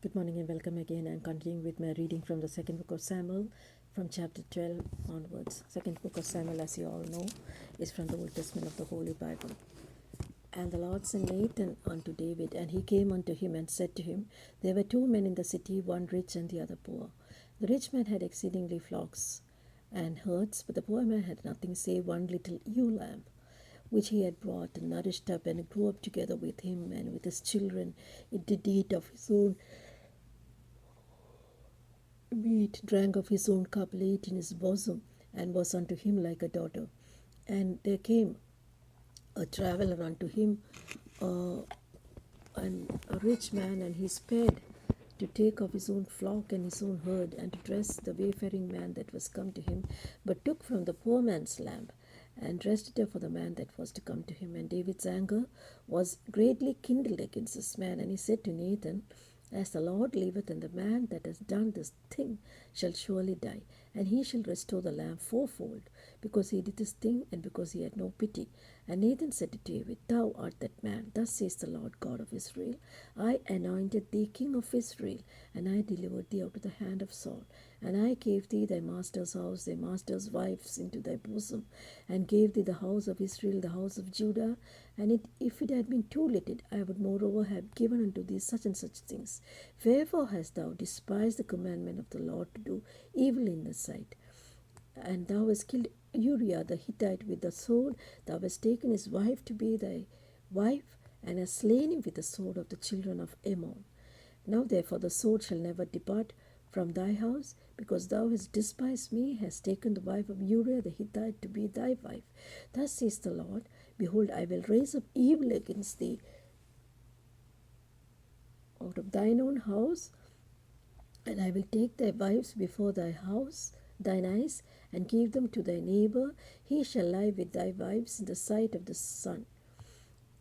Good morning and welcome again. I'm continuing with my reading from the second book of Samuel from chapter 12 onwards. Second book of Samuel, as you all know, is from the Old Testament of the Holy Bible. And the Lord sent Nathan unto David, and he came unto him and said to him, There were two men in the city, one rich and the other poor. The rich man had exceedingly flocks and herds, but the poor man had nothing save one little ewe lamb, which he had brought and nourished up, and it grew up together with him and with his children. It did eat of his own meat, drank of his own cup, laid in his bosom, and was unto him like a daughter. And there came a traveler unto him, uh, and a rich man, and he spared to take of his own flock and his own herd, and to dress the wayfaring man that was come to him, but took from the poor man's lamb, and dressed it for the man that was to come to him. And David's anger was greatly kindled against this man, and he said to Nathan, As the Lord liveth, and the man that has done this thing shall surely die, and he shall restore the lamb fourfold, because he did this thing, and because he had no pity. And Nathan said to David, Thou art that man. Thus says the Lord God of Israel, I anointed thee king of Israel, and I delivered thee out of the hand of Saul. And I gave thee thy master's house, thy master's wives into thy bosom, and gave thee the house of Israel, the house of Judah. And if it had been too little, I would moreover have given unto thee such and such things. Wherefore hast thou despised the commandment of the Lord to do evil in the sight? And thou hast killed Uriah the Hittite with the sword, thou hast taken his wife to be thy wife, and hast slain him with the sword of the children of Ammon. Now therefore the sword shall never depart from thy house, because thou hast despised me, hast taken the wife of Uriah the Hittite to be thy wife. Thus says the Lord, Behold, I will raise up evil against thee out of thine own house, and I will take thy wives before thine eyes, and give them to thy neighbor. He shall lie with thy wives in the sight of the sun.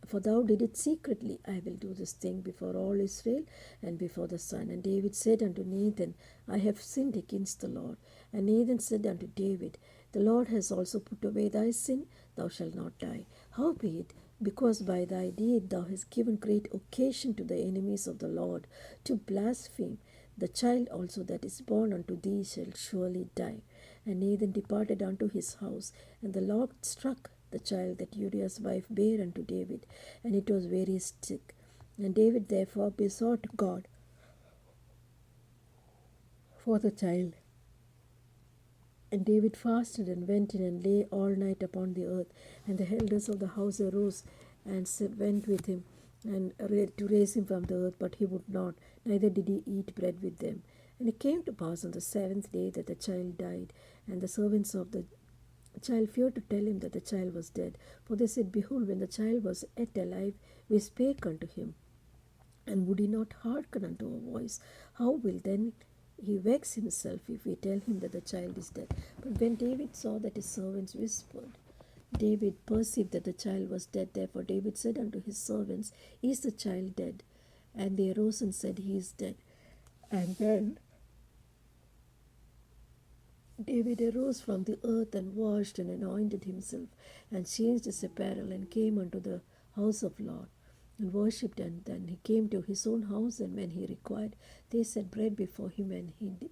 For thou did it secretly. I will do this thing before all Israel and before the sun. And David said unto Nathan, I have sinned against the Lord. And Nathan said unto David, The Lord has also put away thy sin, thou shalt not die. Howbeit, because by thy deed thou hast given great occasion to the enemies of the Lord to blaspheme, the child also that is born unto thee shall surely die. And Nathan departed unto his house, and the Lord struck the child that Uriah's wife bare unto David, and it was very sick. And David therefore besought God for the child. And David fasted and went in and lay all night upon the earth. And the elders of the house arose and went with him and to raise him from the earth, but he would not, neither did he eat bread with them. And it came to pass on the seventh day that the child died, and the servants of the child feared to tell him that the child was dead. For they said, Behold, when the child was yet alive, we spake unto him, and would he not hearken unto our voice? How will then he vex himself if we tell him that the child is dead? But when David saw that his servants whispered, David perceived that the child was dead. Therefore David said unto his servants, Is the child dead? And they arose and said, He is dead. And then David arose from the earth and washed and anointed himself and changed his apparel and came unto the house of Lord and worshipped. And then he came to his own house, and when he required, they set bread before him, and he did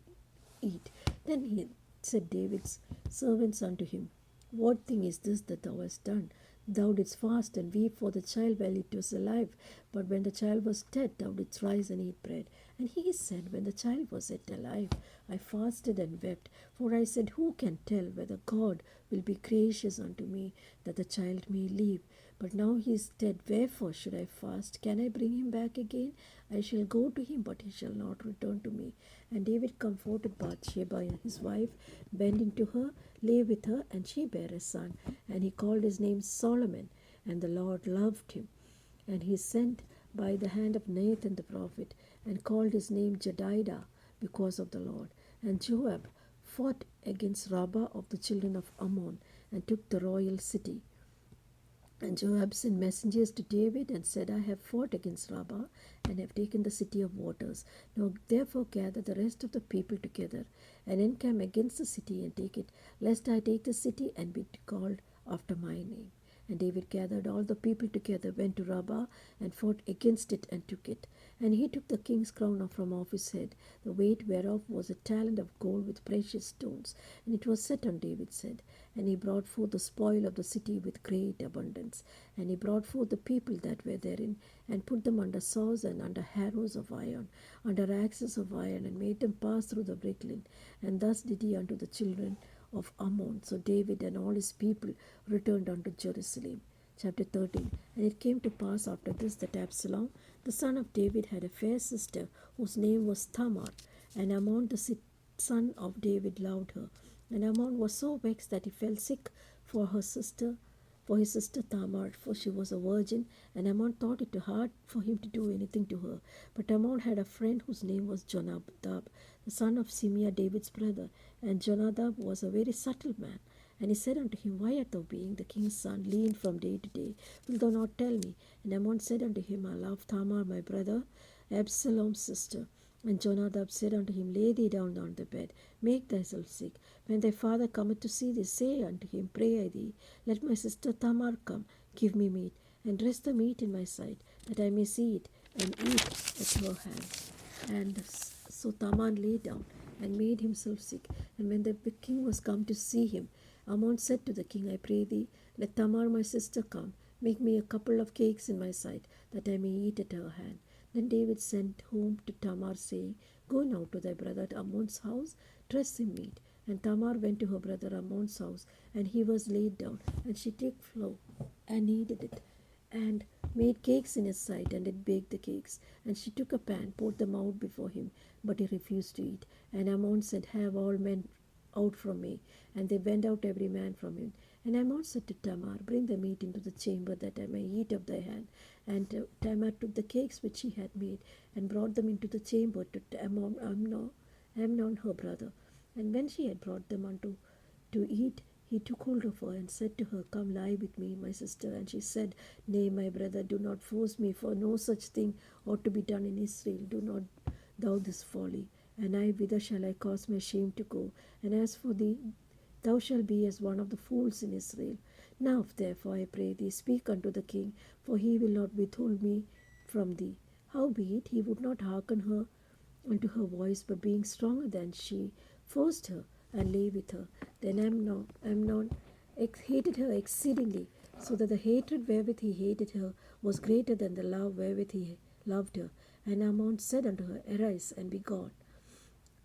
eat. Then he said David's servants unto him, What thing is this that thou hast done? Thou didst fast and weep for the child while it was alive, but when the child was dead, thou didst rise and eat bread. And he said, When the child was yet alive, I fasted and wept, for I said, Who can tell whether God will be gracious unto me, that the child may live? But now he is dead, wherefore should I fast? Can I bring him back again? I shall go to him, but he shall not return to me. And David comforted Bathsheba his wife, bending to her, lay with her, and she bare a son. And he called his name Solomon, and the Lord loved him. And he sent by the hand of Nathan the prophet, and called his name Jedidah, because of the Lord. And Joab fought against Rabbah of the children of Ammon, and took the royal city. And Joab sent messengers to David and said, I have fought against Rabbah, and have taken the city of waters. Now therefore gather the rest of the people together, and encamp against the city, and take it, lest I take the city and be called after my name. And David gathered all the people together, went to Rabbah, and fought against it, and took it. And he took the king's crown from off his head, the weight whereof was a talent of gold with precious stones, and it was set on David's head. And he brought forth the spoil of the city with great abundance. And he brought forth the people that were therein, and put them under saws and under harrows of iron, under axes of iron, and made them pass through the bricklin. And thus did he unto the children of Ammon. So David and all his people returned unto Jerusalem. Chapter 13. And it came to pass after this that Absalom, the son of David, had a fair sister whose name was Tamar. And Amnon, the son of David, loved her. And Amnon was so vexed that he fell sick for his sister Tamar, for she was a virgin, and Amnon thought it hard for him to do anything to her. But Amnon had a friend whose name was Jonadab, the son of Simeah, David's brother. And Jonadab was a very subtle man. And he said unto him, Why art thou, being the king's son, lean from day to day? Wilt thou not tell me? And Amnon said unto him, I love Tamar, my brother, Absalom's sister. And Jonadab said unto him, Lay thee down on the bed, make thyself sick. When thy father cometh to see thee, say unto him, Pray I thee, let my sister Tamar come, give me meat, and dress the meat in my sight, that I may see it, and eat at her hand. And so Tamar lay down, and made himself sick. And when the king was come to see him, Amnon said to the king, I pray thee, let Tamar my sister come, make me a couple of cakes in my sight, that I may eat at her hand. Then David sent home to Tamar, saying, Go now to thy brother Amnon's house, dress him meat. And Tamar went to her brother Amnon's house, and he was laid down, and she took flour and kneaded it, and made cakes in his sight, and did bake the cakes. And she took a pan, poured them out before him, but he refused to eat. And Amnon said, Have all men out from me. And they went out every man from him. And Amnon said to Tamar, Bring the meat into the chamber, that I may eat of thy hand. And Tamar took the cakes which she had made, and brought them into the chamber to Amnon her brother. And when she had brought them unto to eat, he took hold of her, and said to her, Come lie with me, my sister. And she said, Nay, my brother, do not force me, for no such thing ought to be done in Israel. Do not thou this folly. And I, whither shall I cause my shame to go? And as for thee, thou shalt be as one of the fools in Israel. Now therefore I pray thee, speak unto the king, for he will not withhold me from thee. Howbeit he would not hearken her unto her voice, but being stronger than she, forced her, and lay with her. Then Amnon hated her exceedingly, so that the hatred wherewith he hated her was greater than the love wherewith he loved her. And Amnon said unto her, Arise, and be gone.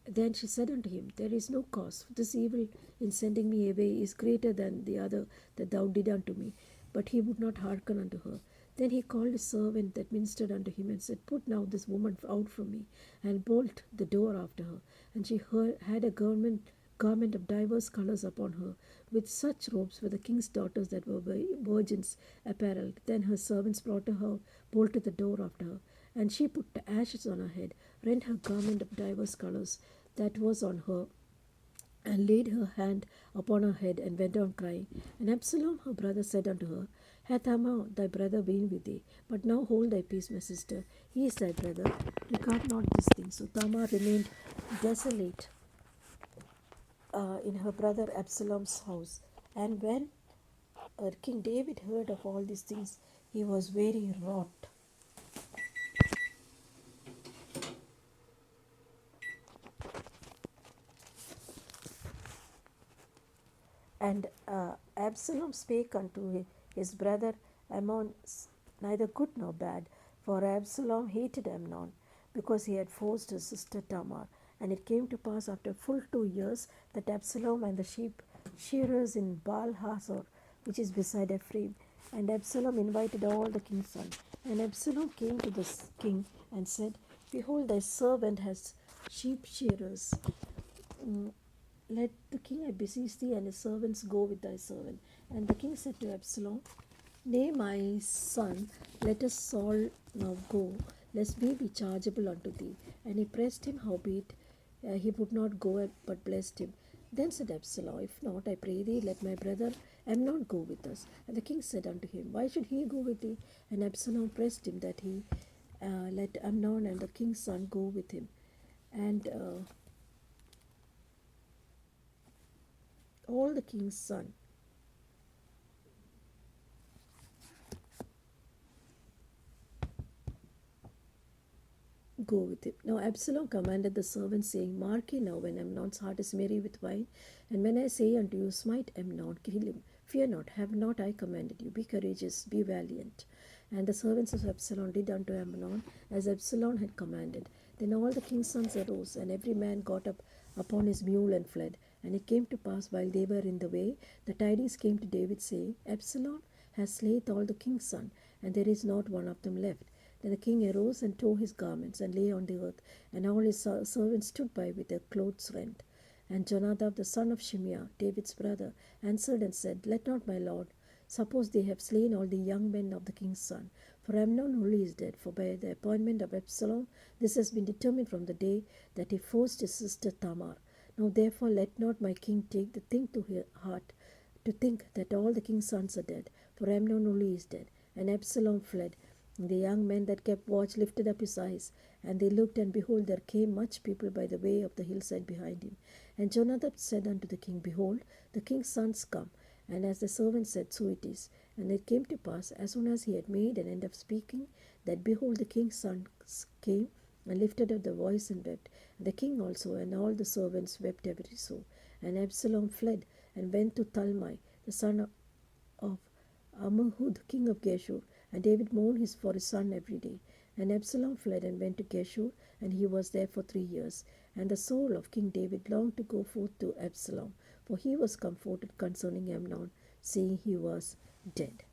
Then she said unto him, There is no cause, for this evil in sending me away is greater than the other that thou did unto me. But he would not hearken unto her. Then he called a servant that ministered unto him, and said, Put now this woman out from me, and bolt the door after her. And she had a garment of divers colours upon her, with such robes were the king's daughters that were virgins apparelled. Then her servants brought her, bolted the door after her. And she put ashes on her head, rent her garment of divers colours that was on her, and laid her hand upon her head, and went on crying. And Absalom her brother said unto her, Hath Tamar thy brother been with thee? But now hold thy peace, my sister. He is thy brother. Regard not this thing. So Tamar remained desolate in her brother Absalom's house. And when King David heard of all these things, he was very wroth. And Absalom spake unto his brother Amnon neither good nor bad, for Absalom hated Amnon, because he had forced his sister Tamar. And it came to pass after full 2 years that Absalom and the sheep shearers in Baal Hazor, which is beside Ephraim, and Absalom invited all the king's sons. And Absalom came to the king and said, Behold, thy servant has sheep shearers. Let the king, I beseech thee, and his servants go with thy servant. And the king said to Absalom, Nay, my son, let us all now go, lest we be chargeable unto thee. And he pressed him, howbeit he would not go, but blessed him. Then said Absalom, If not, I pray thee, let my brother Amnon go with us. And the king said unto him, Why should he go with thee? And Absalom pressed him that he let Amnon and the king's son go with him. And all the king's son go with him. Now Absalom commanded the servants, saying, Mark ye now, when Amnon's heart is merry with wine, and when I say unto you, Smite Amnon, kill him, fear not, have not I commanded you? Be courageous, be valiant. And the servants of Absalom did unto Amnon as Absalom had commanded. Then all the king's sons arose, and every man got up upon his mule and fled. And it came to pass, while they were in the way, the tidings came to David, saying, Absalom has slain all the king's son, and there is not one of them left. Then the king arose and tore his garments and lay on the earth, and all his servants stood by with their clothes rent. And Jonadab the son of Shimeah, David's brother, answered and said, Let not my lord suppose they have slain all the young men of the king's son. For Amnon only is dead, for by the appointment of Absalom this has been determined from the day that he forced his sister Tamar. Now therefore let not my king take the thing to his heart, to think that all the king's sons are dead, for Amnon only is dead. And Absalom fled. And the young men that kept watch lifted up his eyes, and they looked, and behold, there came much people by the way of the hillside behind him. And Jonadab said unto the king, Behold, the king's sons come. And as the servant said, so it is. And it came to pass, as soon as he had made an end of speaking, that behold, the king's sons came, and lifted up the voice and wept. And the king also and all the servants wept every so. And Absalom fled, and went to Talmai, the son of Ammihud, king of Geshur. And David mourned for his son every day. And Absalom fled and went to Geshur, and he was there for 3 years. And the soul of King David longed to go forth to Absalom, for he was comforted concerning Amnon, seeing he was dead.